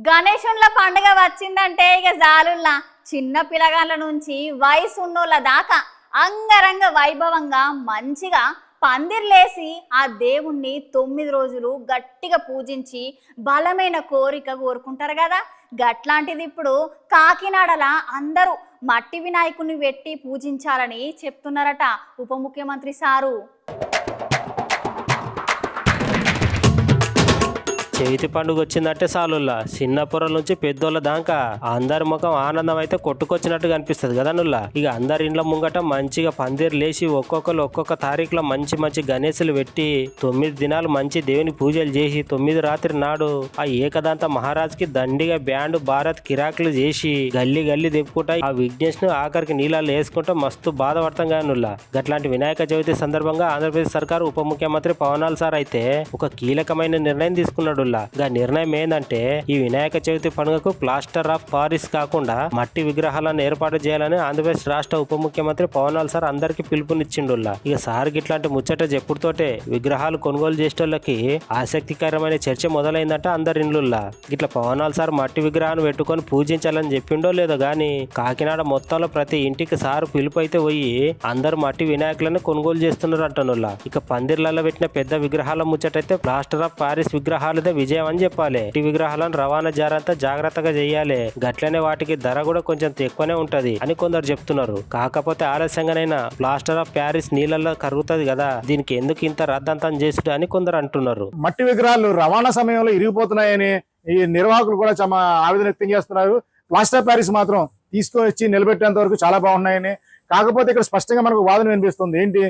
గణేశుల పండుగ వచ్చిందంటే ఇక జాలుల్లా చిన్న పిల్లగాళ్ళ నుంచి వయసు ఉన్నోళ్ళ దాకా అంగరంగ వైభవంగా మంచిగా పందిర్లేసి ఆ దేవుణ్ణి 9 రోజులు గట్టిగా పూజించి బలమైన కోరిక కోరుకుంటారు కదా. గట్లాంటిది ఇప్పుడు కాకినాడల అందరూ మట్టి వినాయకుని పెట్టి పూజించాలని చెప్తున్నారట ఉప ముఖ్యమంత్రి సారు. చేతి పండుగ వచ్చిందంటే సాలుల్లా చిన్న పొరల నుంచి పెద్దోళ్ళ దాకా అందరి ముఖం ఆనందం అయితే కొట్టుకొచ్చినట్టుగా అనిపిస్తుంది కదా నుల్లా. ఇక అందరి ఇండ్ల ముంగట మంచిగా పందిరు లేచి ఒక్కొక్కరు ఒక్కొక్క తారీఖులో మంచి మంచి గణేశులు పెట్టి 9 దినాలు మంచి దేవుని పూజలు చేసి 9 రాత్రి నాడు ఆ ఏకదంత మహారాజ్కి దండిగా బ్యాండ్ భారత్ కిరాకులు చేసి గల్లీ గల్లీ తిప్పుకుంటా ఆ విఘ్నేష్ ను ఆఖరికి నీళ్ళలో వేసుకుంటా మస్తు బాధపడతాం కానీ నుల్లా. గట్లాంటి వినాయక చవితి సందర్భంగా ఆంధ్రప్రదేశ్ సర్కారు ఉప ముఖ్యమంత్రి పవనాల్ సార్ అయితే ఒక కీలకమైన నిర్ణయం తీసుకున్నాడు. నిర్ణయం ఏంటంటే ఈ వినాయక చవితి పండుగకు ప్లాస్టర్ ఆఫ్ పారిస్ కాకుండా మట్టి విగ్రహాలను ఏర్పాటు చేయాలని ఆంధ్రప్రదేశ్ రాష్ట్ర ఉప ముఖ్యమంత్రి పవనాల్ సార్ అందరికి పిలుపునిచ్చిండుల్లా. ఇక సార్ ఇట్లాంటి ముచ్చట చెప్పుడుతోటే విగ్రహాలు కొనుగోలు చేసేటోళ్ళకి ఆసక్తికరమైన చర్చ మొదలైందట అందరి ఇండ్లుల్లా. ఇట్లా పవనాల్ సార్ మట్టి విగ్రహాన్ని పెట్టుకొని పూజించాలని చెప్పిండో లేదో గానీ కాకినాడ మొత్తంలో ప్రతి ఇంటికి సారు పిలుపు అయితే పోయి అందరు మట్టి వినాయకులను కొనుగోలు చేస్తున్నారు అంటనుల్లా. ఇక పందిర్లలో పెట్టిన పెద్ద విగ్రహాల ముచ్చటైతే ప్లాస్టర్ ఆఫ్ పారిస్ విగ్రహాలదే విజయం అని చెప్పాలి. ఈ విగ్రహాలను రవాణా జారంతా జాగ్రత్తగా చేయాలి, గట్లనే వాటికి ధర కూడా కొంచెం ఎక్కువనే ఉంటది అని కొందరు చెప్తున్నారు. కాకపోతే ఆలస్యంగానైనా ప్లాస్టర్ ఆఫ్ ప్యారిస్ నీళ్ళల్లో కరుగుతుంది కదా, దీనికి ఎందుకు ఇంత రద్దంతం చేసుడు అని కొందరు అంటున్నారు. మట్టి విగ్రహాలు రవాణా సమయంలో ఇరిగిపోతున్నాయని ఈ నిర్వాహకులు కూడా చాలా ఆవేదన వ్యక్తం చేస్తున్నారు. ప్లాస్టర్ ఆఫ్ ప్యారిస్ మాత్రం తీసుకొచ్చి నిలబెట్టేంత వరకు చాలా బాగున్నాయని. కాకపోతే ఇక్కడ స్పష్టంగా మనకు వాదన వినిపిస్తుంది. ఏంటి,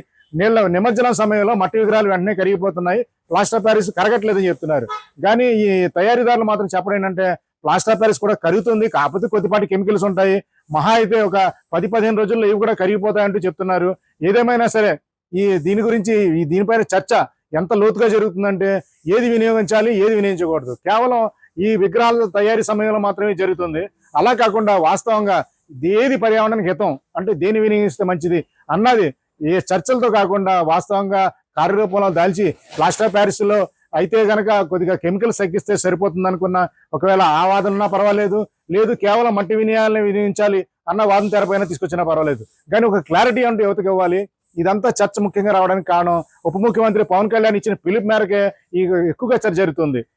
నిమజ్జనం సమయంలో మట్టి విగ్రహాలు వెంటనే కరిగిపోతున్నాయి, ప్లాస్టర్ ఆఫ్ ప్యారిస్ కరగట్లేదని చెప్తున్నారు. కానీ ఈ తయారీదారులు మాత్రం చెప్పడం ఏంటంటే ప్లాస్టర్ ఆఫ్ ప్యారిస్ కూడా కరుగుతుంది, కాకపోతే కొద్దిపాటి కెమికల్స్ ఉంటాయి, మహా అయితే ఒక 10-15 రోజుల్లో ఇవి కూడా కరిగిపోతాయంటూ చెప్తున్నారు. ఏదేమైనా సరే దీని గురించి దీనిపైన చర్చ ఎంత లోతుగా జరుగుతుందంటే ఏది వినియోగించాలి ఏది వినియోగించకూడదు కేవలం ఈ విగ్రహాల తయారీ సమయంలో మాత్రమే జరుగుతుంది. అలా కాకుండా వాస్తవంగా ఏది పర్యావరణానికి హితం అంటే దేని వినియోగిస్తే మంచిది అన్నది ఏ చర్చలతో కాకుండా వాస్తవంగా కార్యరూపంలో దాల్చి ప్లాస్టర్ ఆఫ్ ప్యారిస్ లో అయితే గనక కొద్దిగా కెమికల్స్ తగ్గిస్తే సరిపోతుంది అనుకున్న, ఒకవేళ ఆ వాదన ఉన్నా పర్వాలేదు, లేదు కేవలం మట్టి వినియోగాలను వినియోగించాలి అన్న వాదన తెరపైన తీసుకొచ్చినా పర్వాలేదు, కానీ ఒక క్లారిటీ అంటూ యువతకి ఇవ్వాలి. ఇదంతా చర్చ ముఖ్యంగా రావడానికి కారణం ఉప ముఖ్యమంత్రి పవన్ కళ్యాణ్ ఇచ్చిన పిలుపు మేరకే ఈ ఎక్కువగా చర్చ జరుగుతుంది.